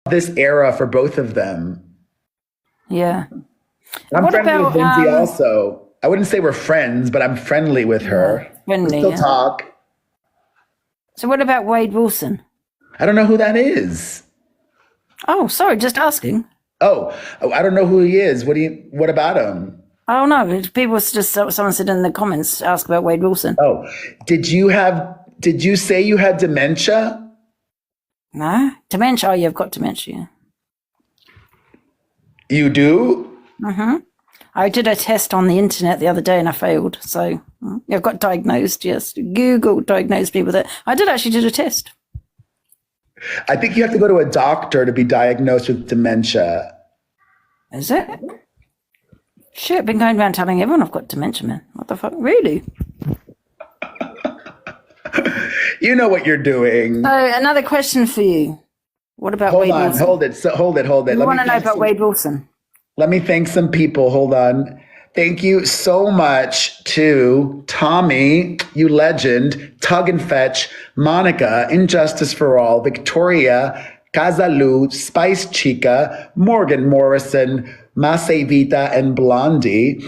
this era for both of them. Yeah. I'm What friendly with about Lindsay also. I wouldn't say we're friends, but I'm friendly with her. friendly, We still yeah. talk. So what about Wade Wilson? I don't know who that is. Oh, sorry, just asking. Oh, I don't know who he is. What about him? Oh no, people just someone said in the comments ask about Wade Wilson. Oh, did you say you had dementia? No, dementia. Oh, you've got dementia. You do? I did a test on the internet the other day and I failed. So I've got diagnosed. Yes, Google diagnosed me with it. I did actually do a test. I think you have to go to a doctor to be diagnosed with dementia. Is it? Shit, I've been going around telling everyone I've got dementia, man. What the fuck? Really? You know what you're doing. So another question for you. What about Wade Wilson? Hold it. Hold it. You want to know about Wade Wilson? Let me thank some people. Hold on. Thank you so much to Tommy, you legend, Tug and Fetch, Monica, Injustice for All, Victoria, Cazalu, Spice Chica, Morgan Morrison, Mase Vita, and Blondie.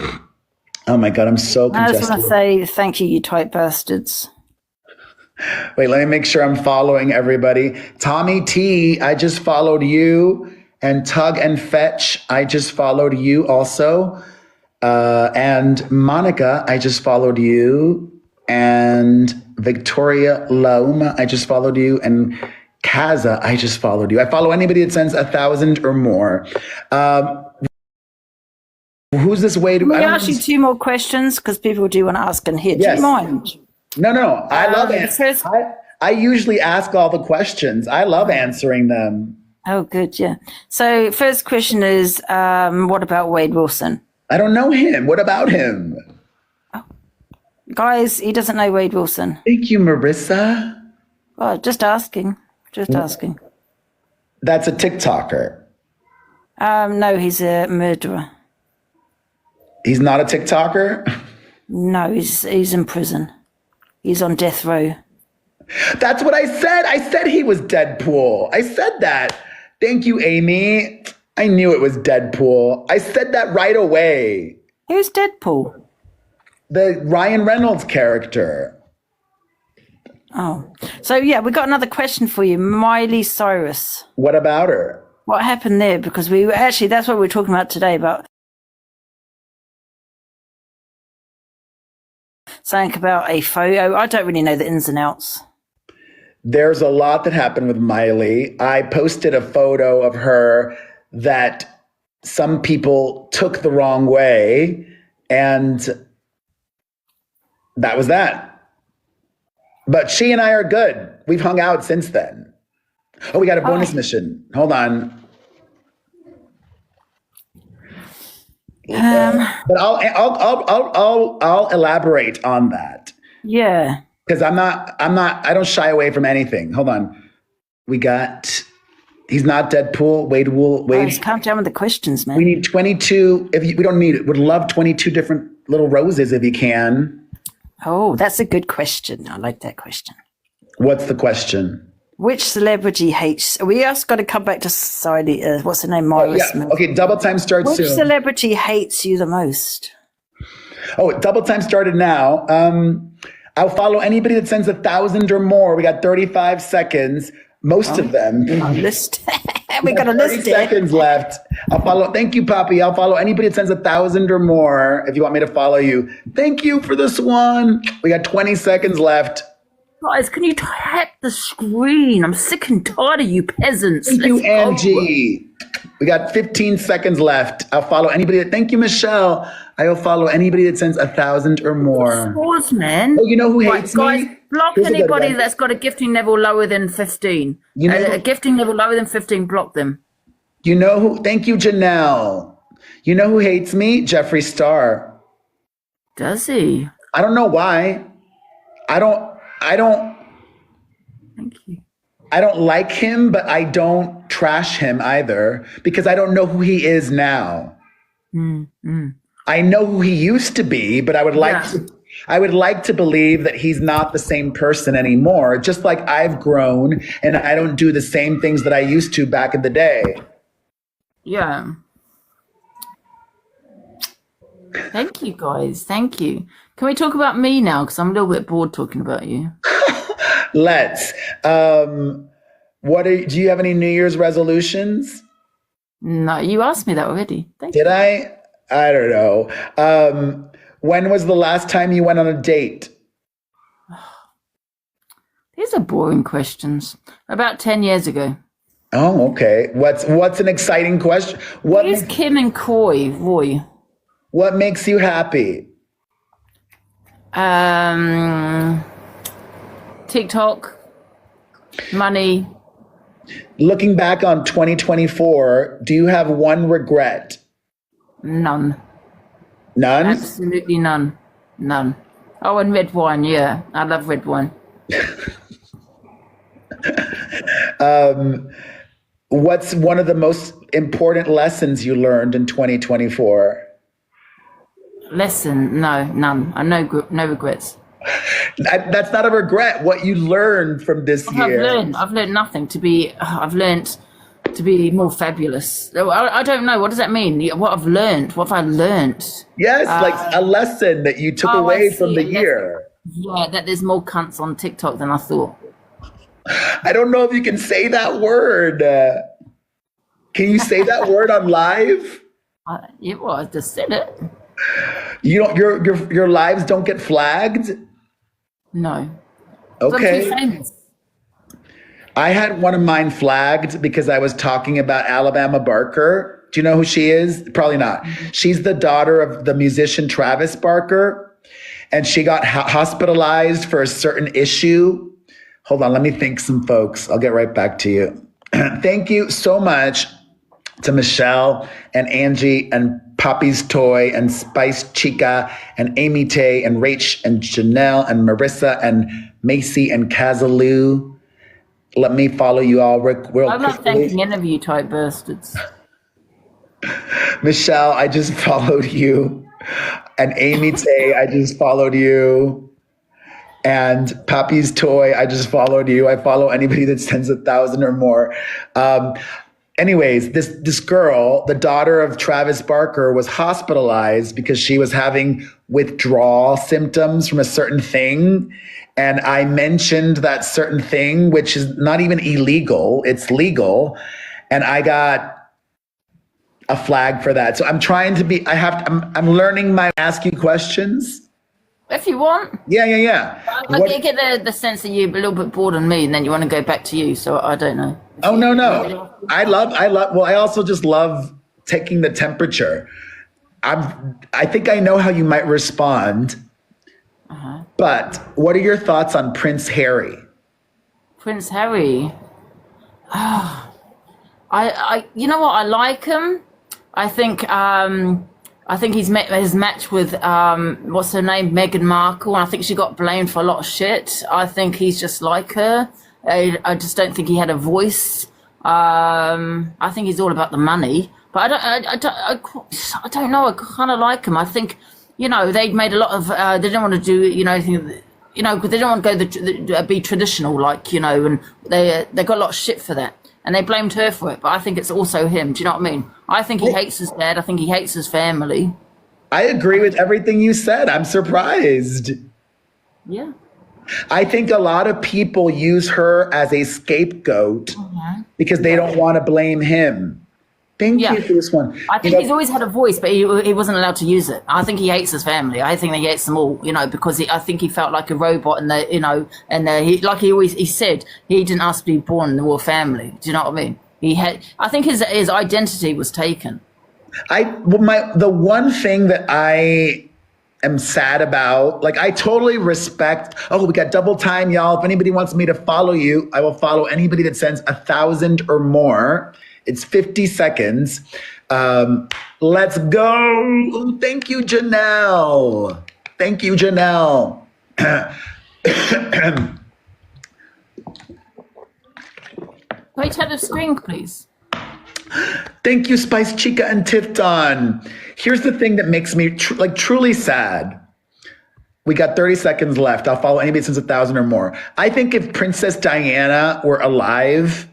Oh my God, I'm so congested. I just want to say thank you, you tight bastards. Wait, let me make sure I'm following everybody. Tommy T, I just followed you. And Tug and Fetch, I just followed you also. And Monica, I just followed you. And Victoria Lauma, I just followed you. And Kaza, I just followed you. I follow anybody that sends 1,000 or more. Who's this way to... Can we ask you two more questions? Because people do want to ask and hear. Yes. Do you mind? No. I love it. I usually ask all the questions. I love answering them. Oh, good, yeah. So first question is, what about Wade Wilson? I don't know him. What about him? Oh. Guys, he doesn't know Wade Wilson. Thank you, Marissa. Oh, just asking. Asking. That's a TikToker. No, he's a murderer. He's not a TikToker? No, he's in prison. He's on death row. That's what I said. I said he was Deadpool. I said that. Thank you, Amy. I knew it was Deadpool. I said that right away. Who's Deadpool? The Ryan Reynolds character. Oh. So, yeah, we got another question for you. Miley Cyrus. What about her? What happened there? Because that's what we're talking about today, about something about a photo. I don't really know the ins and outs. There's a lot that happened with Miley. I posted a photo of her that some people took the wrong way, and that was that. But she and I are good. We've hung out since then. Oh, we got a bonus mission. Hold on. But I'll elaborate on that. Yeah. Because I don't shy away from anything. Hold on. He's not Deadpool. Wade. Calm down with the questions, man. We need 22. We don't need it. Would love 22 different little roses if you can. Oh, that's a good question. I like that question. What's the question? Which celebrity hates... We just got to come back to society. What's her name? Myra Smith. Okay, double time starts soon. Which celebrity hates you the most? Oh, double time started now. I'll follow anybody that sends 1,000 or more. We got 35 seconds. Most of them. List. We got a list. 30 seconds left. I'll follow. Thank you, Poppy. I'll follow anybody that sends 1,000 or more if you want me to follow you. Thank you for this one. We got 20 seconds left. Guys, can you tap the screen? I'm sick and tired of you peasants. Thank you, Angie. We got 15 seconds left. I'll follow anybody that... Thank you, Michelle. I will follow anybody that sends 1,000 or more. Pause, man. Oh, you know who hates guys, me? Block anybody that's got a gifting level lower than 15. A gifting level lower than 15, block them. You know who? Thank you, Janelle. You know who hates me? Jeffree Star. Does he? I don't know why. I don't. Thank you. I don't like him, but I don't trash him either because I don't know who he is now. I know who he used to be, but I would like to. I would like to believe that he's not the same person anymore, just like I've grown and I don't do the same things that I used to back in the day. Yeah. Thank you, guys. Thank you. Can we talk about me now? Because I'm a little bit bored talking about you. Let's. Do you have any New Year's resolutions? No, you asked me that already. Thank Did I? I don't know. When was the last time you went on a date? These are boring questions. About 10 years ago. Oh, okay. What's an exciting question? What is Kim and Roy? What makes you happy? TikTok, money. Looking back on 2024, do you have one regret? None. None? Absolutely none. None. Oh, and red wine. Yeah, I love red wine. What's one of the most important lessons you learned in 2024? Lesson? No, none. No regrets. That's not a regret. What you learned from this year. I've learned nothing. I've learned to be more fabulous. I don't know. What does that mean? What I've learned? What have I learned? Yes, like a lesson that you took away from the year. Yeah, that there's more cunts on TikTok than I thought. I don't know if you can say that word. Can you say that word on live? I just said it. You don't. Your lives don't get flagged. No. Okay. I'm too famous. I had one of mine flagged because I was talking about Alabama Barker. Do you know who she is? Probably not. She's the daughter of the musician Travis Barker, and she got hospitalized for a certain issue. Hold on, let me thank some folks. I'll get right back to you. Thank you so much to Michelle and Angie and Poppy's Toy and Spice Chica and Amy Tay and Rach and Janelle and Marissa and Macy and Kazaloo. Let me follow you all real quickly. I'm not thanking any of you type bastards. Michelle, I just followed you. And Amy Tay, I just followed you. And Poppy's Toy, I just followed you. I follow anybody that sends 1,000 or more. Anyways, this girl, the daughter of Travis Barker, was hospitalized because she was having withdrawal symptoms from a certain thing. And I mentioned that certain thing, which is not even illegal, it's legal. And I got a flag for that. So I'm trying to be, I'm learning my ask you questions. If you want. Yeah. I get the sense that you're a little bit bored on me and then you want to go back to you. So I don't know. Oh, no. I also just love taking the temperature. I think I know how you might respond. But what are your thoughts on Prince Harry? Prince Harry. I you know what? I like him. I think his match with what's her name, Meghan Markle, and I think she got blamed for a lot of shit. I think he's just like her. I just don't think he had a voice. I think he's all about the money. But I don't know. I kind of like him. I think, they made a lot of. They didn't want to do anything. Because they don't want to go be traditional, and they got a lot of shit for that. And they blamed her for it, but I think it's also him. Do you know what I mean? I think he hates his dad. I think he hates his family. I agree with everything you said. I'm surprised. Yeah. I think a lot of people use her as a scapegoat because they don't want to blame him. Thank you for this one. I think he's always had a voice, but he wasn't allowed to use it. I think he hates his family. I think he hates them all, because I think he felt like a robot, and he said, he didn't ask to be born in the royal family. Do you know what I mean? I think his identity was taken. The one thing that I am sad about, I totally respect. Oh, we got double time, y'all. If anybody wants me to follow you, I will follow anybody that sends 1,000 or more. It's 50 seconds. Let's go. Ooh, thank you, Janelle. Thank you, Janelle. Wait, tell the screen, please. Thank you, Spice Chica and Tifton. Here's the thing that makes me truly sad. We got 30 seconds left. I'll follow anybody since 1,000 or more. I think if Princess Diana were alive,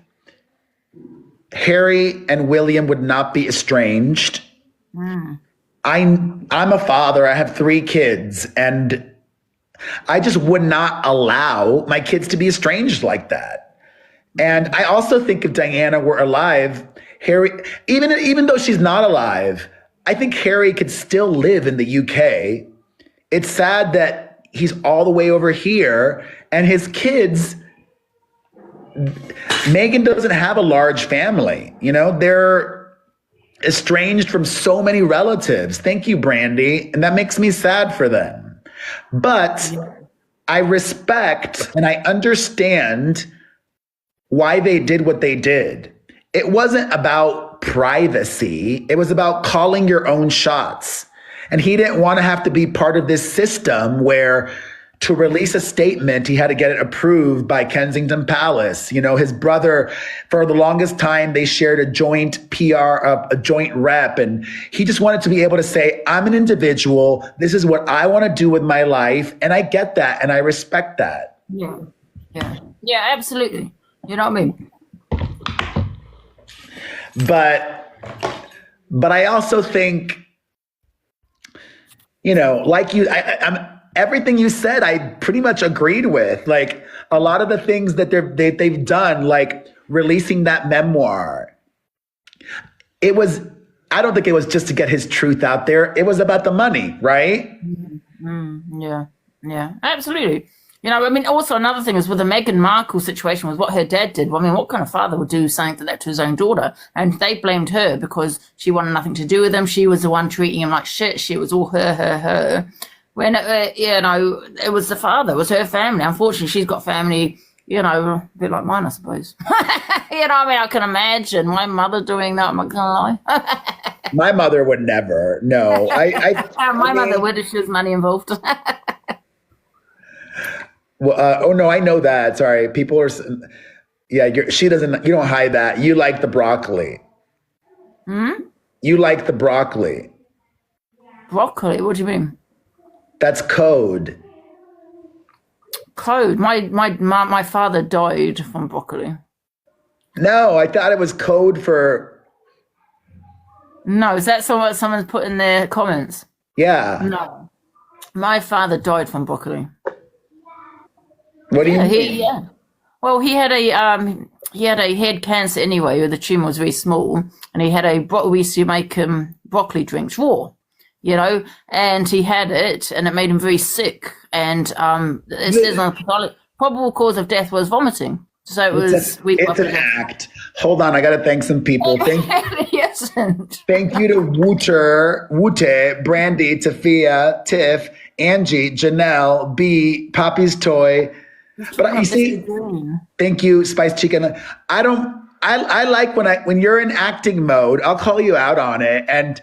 Harry and William would not be estranged. I'm a father. I have 3 kids, and I just would not allow my kids to be estranged like that. And I also think if Diana were alive, Harry, even though she's not alive, I think Harry could still live in the UK. It's sad that he's all the way over here, and his kids, Meghan doesn't have a large family. You know, they're estranged from so many relatives. Thank you, Brandy. And that makes me sad for them. But I respect and I understand why they did what they did. It wasn't about privacy. It was about calling your own shots. And he didn't want to have to be part of this system where to release a statement, he had to get it approved by Kensington Palace. You know, his brother, for the longest time, they shared a joint PR, a joint rep. And he just wanted to be able to say, I'm an individual. This is what I want to do with my life. And I get that. And I respect that. Yeah, absolutely. You know what I mean? But I also think, you know, like you, I'm everything you said, I pretty much agreed with. Like a lot of the things that they've done, like releasing that memoir. I don't think it was just to get his truth out there. It was about the money, right? Yeah, absolutely. You know, I mean, also another thing is with the Meghan Markle situation was what her dad did. Well, I mean, what kind of father would do something like that to his own daughter? And they blamed her because she wanted nothing to do with him. She was the one treating him like shit. She was all her. When, you know, it was the father, it was her family. Unfortunately, she's got family, you know, a bit like mine, I suppose. You know, I mean, I can imagine my mother doing that. I'm not going to lie. My mother would never. No. My mother would if there was money involved. Well, oh no, I know that. Sorry, people are. Yeah, she doesn't. You don't hide that. You like the broccoli. You like the broccoli. Broccoli? What do you mean? That's code. Code. My father died from broccoli. No, I thought it was code for. No, is that what someone's put in their comments? Yeah. No, my father died from broccoli. What do you mean? Well, he had a head cancer anyway. The tumor was very small, and he had we used to make broccoli drinks raw, you know, and he had it, and it made him very sick. And it says on the probable cause of death was vomiting. So it was. It's an act. Hold on, I got to thank some people. Thank you to Woote, Brandy, Tafia, Tiff, Angie, Janelle, B, Poppy's Toy. But you see, thank you, Spice Chicken. I like when you're in acting mode, I'll call you out on it. And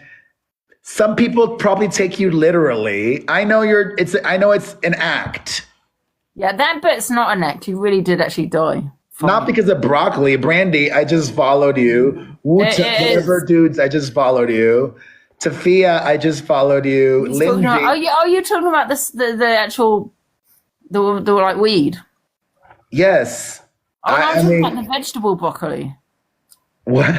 some people probably take you literally. I know it's an act. Yeah, that bit's not an act. He really did actually die. Not because of broccoli. Brandy, I just followed you. Whatever dudes, I just followed you. Tafia, I just followed you. Lindsay. Are you talking about the actual the like weed? Yes. I'm talking about the vegetable broccoli. What?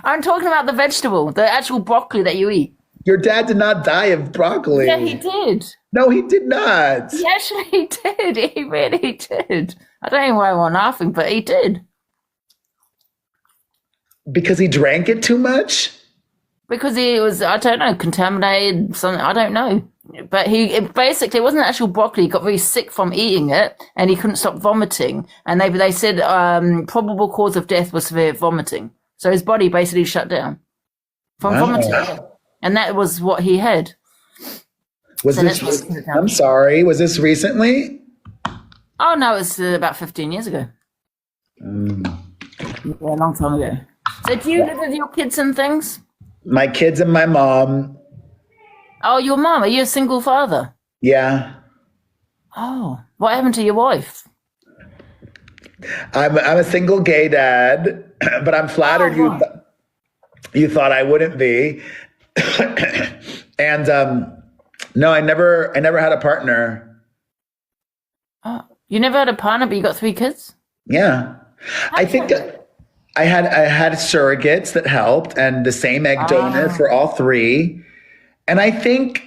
I'm talking about the vegetable, the actual broccoli that you eat. Your dad did not die of broccoli. Yeah, he did. No, he did not. He actually did. He really did. I don't know why I'm laughing, but he did. Because he drank it too much? Because he was, I don't know, contaminated, something, I don't know. But it wasn't actual broccoli. He got very sick from eating it, and he couldn't stop vomiting. And they said probable cause of death was severe vomiting. So his body basically shut down from vomiting. And that was what he had. I'm sorry, was this recently? Oh, no, it was about 15 years ago. Yeah, a long time ago. So do you live with your kids and things? My kids and my mom. Oh, your mom. Are you a single father? Yeah. Oh, what happened to your wife? I'm a single gay dad, but I'm flattered you thought I wouldn't be. And No, I never had a partner. Oh, you never had a partner, but you got 3 kids? Yeah. I think I had surrogates that helped and the same egg donor Ah, for all three. And I think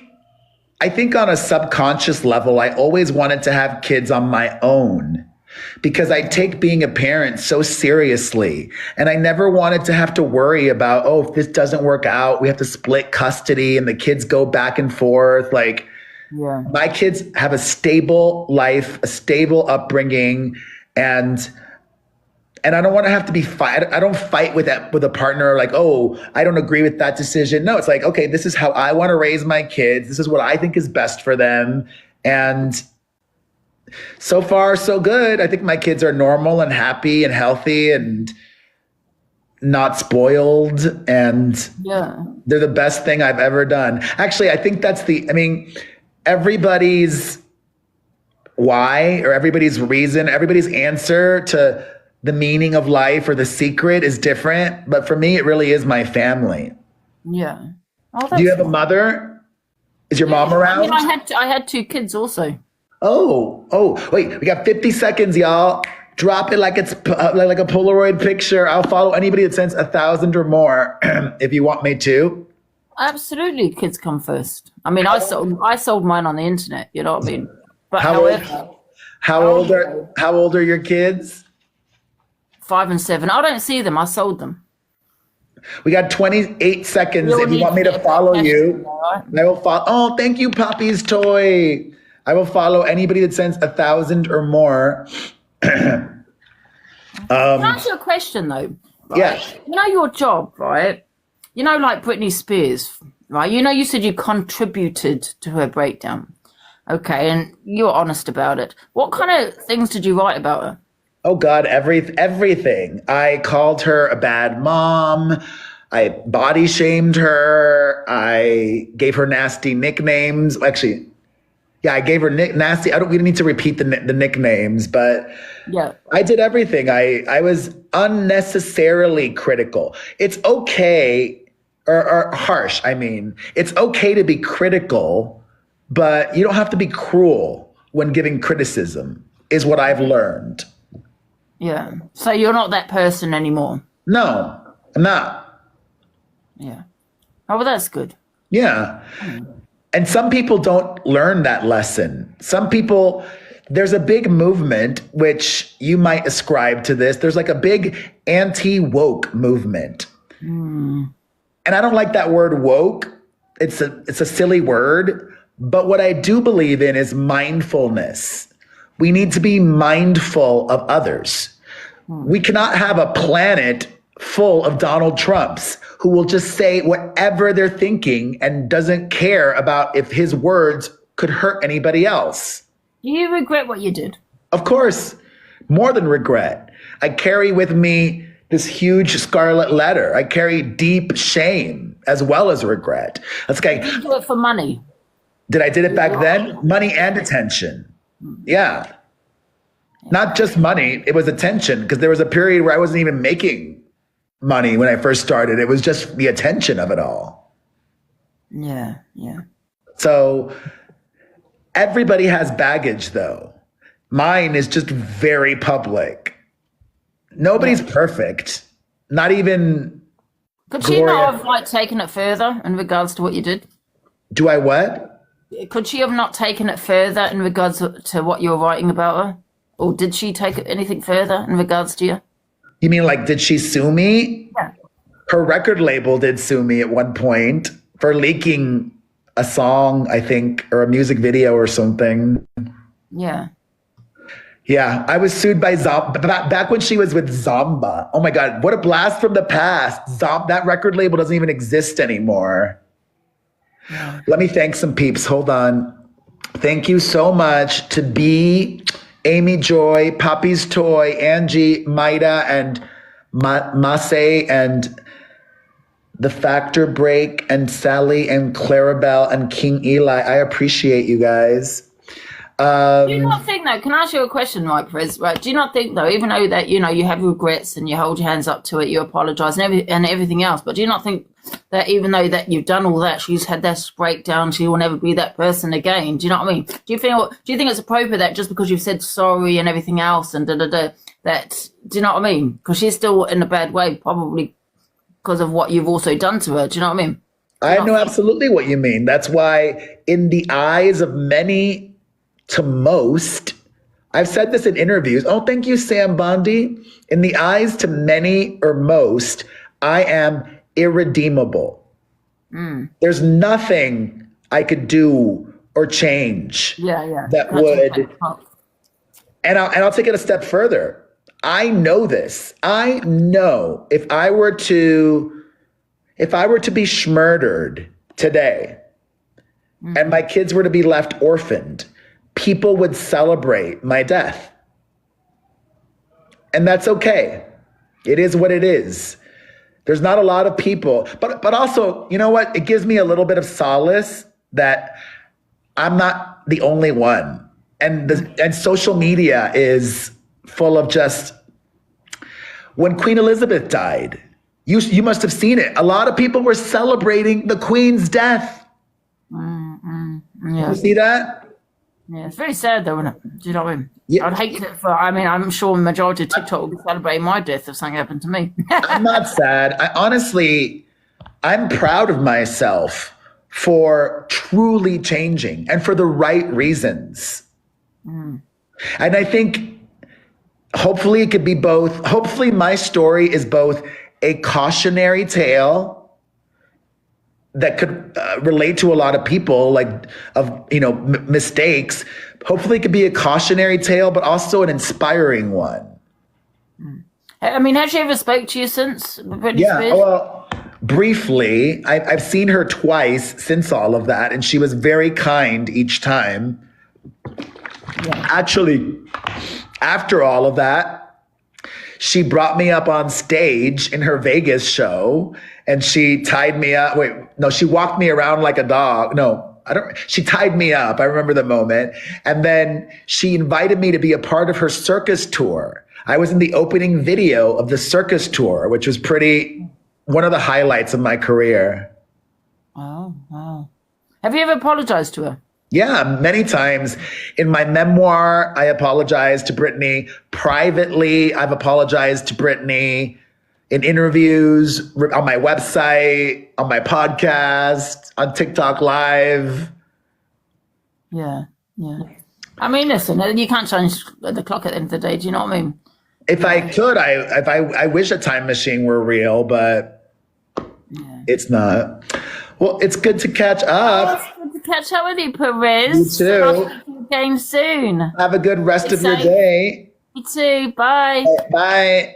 on a subconscious level, I always wanted to have kids on my own because I take being a parent so seriously. And I never wanted to have to worry about, oh, if this doesn't work out, we have to split custody and the kids go back and forth. Like, yeah, my kids have a stable life, a stable upbringing, and I don't want to have to be fight. I don't fight with a partner like, oh, I don't agree with that decision. No, it's like, okay, this is how I want to raise my kids. This is what I think is best for them. And so far, so good. I think my kids are normal and happy and healthy and not spoiled. And yeah, they're the best thing I've ever done. Actually, I think I mean, everybody's why or everybody's reason, everybody's answer to the meaning of life or the secret is different. But for me, it really is my family. yeah. Oh, Do you that's have a nice. mother? Is your mom Yeah, I mean, around? I had 2 kids also. Oh, wait, we got 50 seconds, y'all. Drop it like it's like a Polaroid picture. I'll follow anybody that sends 1,000 or more if you want me to. Absolutely, kids come first. I mean, I sold mine on the internet. You know what I mean? But How old, however, how old are, how old are your kids? 5 and 7, I don't see them. I sold them. We got 28 seconds. We all If you need want to me get to a bit of follow cash in you, there, right? I will follow. Oh, thank you, Poppy's Toy. I will follow anybody that sends 1,000 or more. Can I ask you a question though? Yeah. Right? You know your job, right? You know, like Britney Spears, right? You know, you said you contributed to her breakdown. Okay, and you're honest about it. What kind of things did you write about her? Oh God, everything. I called her a bad mom. I body shamed her. I gave her nasty nicknames. Actually, yeah, I gave her nasty. We don't need to repeat the nicknames, but Yeah, I did everything. I was unnecessarily critical. It's okay, or harsh. I mean, it's okay to be critical, but you don't have to be cruel when giving criticism, is what I've learned. yeah. So you're not that person anymore. No, I'm not. Yeah. Oh, well, that's good. Yeah. And some people don't learn that lesson. Some people, there's a big movement, which you might ascribe to this. There's like a big anti woke movement. And I don't like that word woke. It's a silly word. But what I do believe in is mindfulness. We need to be mindful of others. We cannot have a planet full of Donald Trumps who will just say whatever they're thinking and doesn't care about if his words could hurt anybody else. Do you regret what you did? Of course, more than regret. I carry with me this huge scarlet letter. I carry deep shame as well as regret. That's You like, didn't do it for money. did I did it back then? Money and attention. Yeah. Not just money, it was attention because there was a period where I wasn't even making money when I first started. It was just the attention of it all. Yeah, yeah. So everybody has baggage though. Mine is just very public. Nobody's perfect. Not even Could she Gloria. not have like taken it further in regards to what you did? Do I what? Could she have not taken it further in regards to what you were writing about her? Or did she take it anything further in regards to you? You mean like, did she sue me? Yeah. Her record label did sue me at one point for leaking a song, I think, or a music video or something. Yeah. Yeah, I was sued by Zomba back when she was with Zomba. Oh my God, what a blast from the past. That record label doesn't even exist anymore. Let me thank some peeps. Hold on. Thank you so much to B, Amy Joy, Poppy's Toy, Angie, Maida, and Mase, and The Factor Break, and Sally, and Clarabelle, and King Eli. I appreciate you guys. Do you not think though? Can I ask you a question, right, Perez? Right? Do you not think though, even though that you have regrets and you hold your hands up to it, you apologise and everything else, but do you not think that even though that you've done all that, she's had this breakdown, she will never be that person again? Do you know what I mean? Do you think it's appropriate that just because you've said sorry and everything else and that, do you know what I mean? Because she's still in a bad way, probably because of what you've also done to her. Do you know what I mean? I know absolutely what you mean. That's why, in the eyes of many to most, I've said this in interviews. Oh, thank you, Sam Bondi. In the eyes to many or most, I am irredeemable. There's nothing I could do or change that would. And I'll take it a step further. I know this. I know if I were to be schmurdered today and my kids were to be left orphaned, people would celebrate my death. And that's okay. It is what it is. There's not a lot of people, but also, you know what? It gives me a little bit of solace that I'm not the only one. And social media is full of just, when Queen Elizabeth died, you must have seen it. A lot of people were celebrating the Queen's death. Yeah. You see that? Yeah, it's very sad though, isn't it? Do you know what I mean? Yeah. I'd hate it I'm sure the majority of TikTok will be celebrating my death if something happened to me. I'm not sad. I'm proud of myself for truly changing and for the right reasons. And I think hopefully it could be both. Hopefully my story is both a cautionary tale that could relate to a lot of people, mistakes. Hopefully it could be a cautionary tale, but also an inspiring one. I mean, has she ever spoke to you since Britney Spears? Well, briefly. I've seen her twice since all of that, and she was very kind each time. Yeah. Actually, after all of that, she brought me up on stage in her Vegas show, and she tied me up. She walked me around like a dog. She tied me up. I remember the moment. And then she invited me to be a part of her circus tour. I was in the opening video of the circus tour, which was one of the highlights of my career. Oh, wow. Have you ever apologized to her? Yeah, many times. In my memoir, I apologized to Britney. Privately, I've apologized to Britney in interviews, on my website, on my podcast, on TikTok Live. Yeah. I mean, listen, you can't change the clock at the end of the day. Do you know what I mean? If I could, I wish a time machine were real, but it's not. Well, it's good to catch up. It's good to catch up with you, Perez. You too. I'll see you again soon. Have a good rest of your day. You too. Bye. Bye.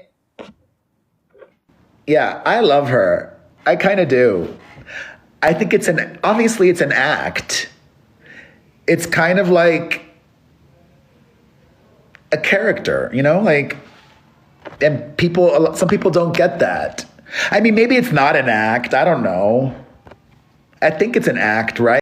Yeah, I love her. I kind of do. I think obviously it's an act. It's kind of like a character, and some people don't get that. I mean, maybe it's not an act. I don't know. I think it's an act, right?